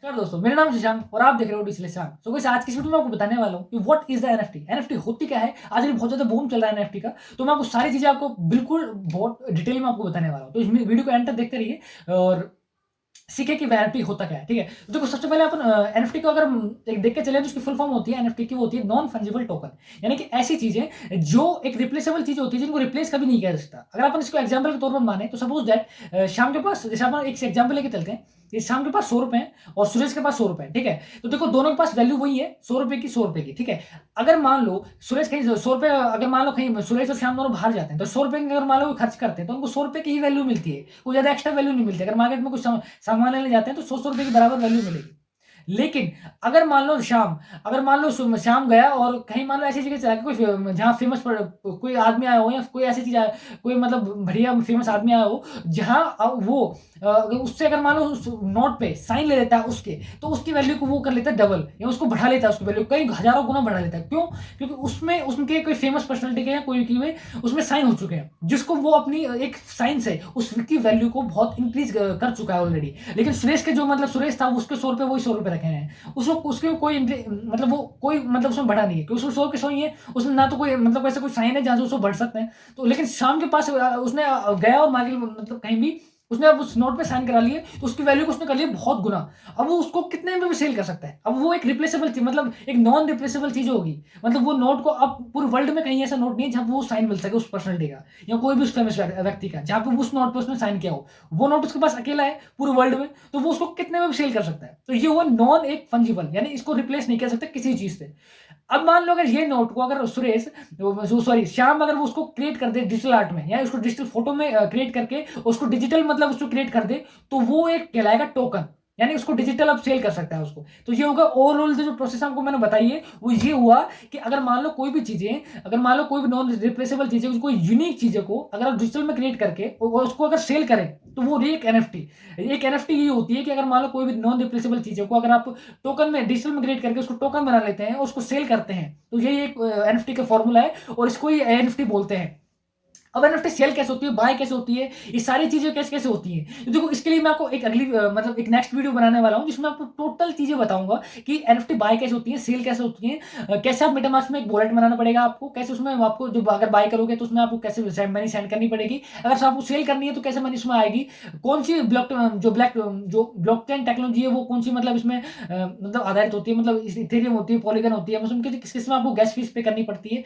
नमस्कार दोस्तों, मेरा नाम शशांक और आप देख रहे हो डिजिटल शांक। सो गाइस, आज की वीडियो में आपको बताने वाला हूँ कि what is the NFT. NFT होती क्या है? आजकल बहुत ज़्यादा बूम चल रहा है एनएफटी का, तो मैं आपको सारी चीज़ें आपको बिल्कुल बहुत डिटेल में आपको बताने वाला हूँ। तो इस वीडियो को एंड तक देखते रहिए और सीखें कि एनएफटी होता क्या है, ठीक है? तो देखो, सबसे पहले अपन एनएफटी को अगर हम एक देख के चलें तो उसकी फुल फॉर्म होती है एनएफटी की, वो होती है नॉन फंजिबल टोकन। यानी कि ऐसी चीज़ें जो एक रिप्लेसेबल चीज़ होती है जिनको रिप्लेस कभी नहीं किया जा सकता। अगर अपन इसको एग्जांपल के तौर पर माने तो सपोज दैट श्याम के पास, जैसे अपन एक एग्जांपल लेके चलते हैं, ये श्याम के पास ₹100 हैं और सुरेश के पास ₹100, ठीक है? तो देखो, दोनों के पास वैल्यू वही है, ₹100 की, ₹100 की, ठीक है? अगर मान लो सुरेश कहीं ₹100, अगर मान लो कहीं सुरेश और श्याम दोनों बाहर जाते हैं, तो ₹100 की अगर मान लो वो खर्च करते हैं, तो उनको ₹100 की ही वैल्यू मिलती है, कोई ज़्यादा एक्स्ट्रा वैल्यू नहीं मिलती। अगर मार्केट में कुछ सामान लेने जाते हैं तो ₹100 के बराबर वैल्यू मिलेगी। लेकिन अगर मान लो श्याम, अगर मान लो श्याम गया और कहीं मान लो ऐसी जगह चला गया, कोई जहाँ फेमस कोई आदमी आया हो, या कोई ऐसी चीज आया, कोई मतलब बढ़िया फेमस आदमी आया हो, जहाँ वो उससे अगर मान लो उस नोट पे साइन ले लेता है उसके, तो उसकी वैल्यू को वो कर लेता है डबल, या उसको बढ़ा लेता है, उसकी वैल्यू कई हजारों गुना बढ़ा लेता है। क्यों? क्योंकि उसमें उनके कोई फेमस पर्सनैलिटी के या कोई की में उसमें साइन हो चुके हैं, जिसको वो अपनी एक साइन से उसकी वैल्यू को बहुत इंक्रीज कर चुका है ऑलरेडी। लेकिन सुरेश के जो मतलब सुरेश था, उसके ₹100 वही ₹100 रखे हैं, उसको उसके कोई मतलब वो कोई मतलब उसमें बढ़ा नहीं है, क्योंकि उसमें 100 के 100 ही है, उसमें ना तो कोई मतलब ऐसा कोई साइन है जहां से उसको बढ़ सकते हैं। तो लेकिन शाम के पास उसने गया और मार्केट मतलब कहीं भी उसने अब उस नोट पे साइन करा लिए, तो उसकी वैल्यू को उसने कर लिया बहुत गुना। अब वो उसको कितने में भी सेल कर सकता है। अब वो एक रिप्लेसेबल चीज, मतलब एक नॉन रिप्लेसेबल चीज होगी। मतलब वो नोट को अब पूरे वर्ल्ड में कहीं ऐसा नोट नहीं है जहां पे वो साइन मिल सके उस पर्सनलिटी का, या कोई भी उस फेमस व्यक्ति का, जहां पे उस नोट पे उसने साइन किया हो। वो नोट उसके पास अकेला है पूरे वर्ल्ड में, तो वो उसको कितने में भी सेल कर सकता है। तो ये हुआ नॉन एक फंजिबल, यानी इसको रिप्लेस नहीं कर सकते किसी चीज से। अब मान लो अगर ये नोट को अगर सुरेश, सॉरी श्याम, अगर वो उसको क्रिएट कर दे डिजिटल आर्ट में, या उसको डिजिटल फोटो में क्रिएट करके उसको डिजिटल मतलब उसको क्रिएट कर दे, तो वो एक कहलाएगा टोकन, यानी उसको डिजिटल अब सेल कर सकता है उसको। तो ये होगा ओवरऑल जो प्रोसेस आपको मैंने बताई है, वो ये हुआ कि अगर मान लो कोई भी चीजें, अगर मान लो कोई भी नॉन रिप्लेसेबल चीजें, कोई यूनिक चीजें को अगर आप डिजिटल में क्रिएट करके और उसको अगर सेल करें, तो वो एक एनएफटी। एक एनएफटी ये होती है कि अगर मान लो कोई भी नॉन रिप्लेसेबल चीजों को अगर आप टोकन में डिजिटल में क्रिएट करके उसको टोकन बना लेते हैं और उसको सेल करते हैं, तो यही एक एनएफटी का फॉर्मूला है और इसको ही एनएफटी बोलते हैं। अब एनएफटी सेल कैसे होती है, बाय कैसे होती है, ये सारी चीजें कैसे कैसे होती हैं, तो देखो इसके लिए मैं आपको एक अगली मतलब एक नेक्स्ट वीडियो बनाने वाला हूं, जिसमें आपको टोटल चीजें बताऊंगा कि एनएफटी बाय कैसे होती है, सेल कैसे होती है, कैसे आप मेटामास्क में एक वॉलेट बनाना पड़ेगा आपको, कैसे उसमें आपको जो अगर बाय करोगे तो उसमें आपको कैसे मनी सेंड करनी पड़ेगी, अगर आपको सेल करनी है तो कैसे मनी उसमें आएगी, कौन सी ब्लॉकचेन टेक्नोलॉजी है वो कौन सी मतलब इसमें मतलब आधारित होती है, मतलब इथेरियम होती है, पॉलीगन होती है, मतलब किस किस में आपको गैस फीस पे करनी पड़ती है,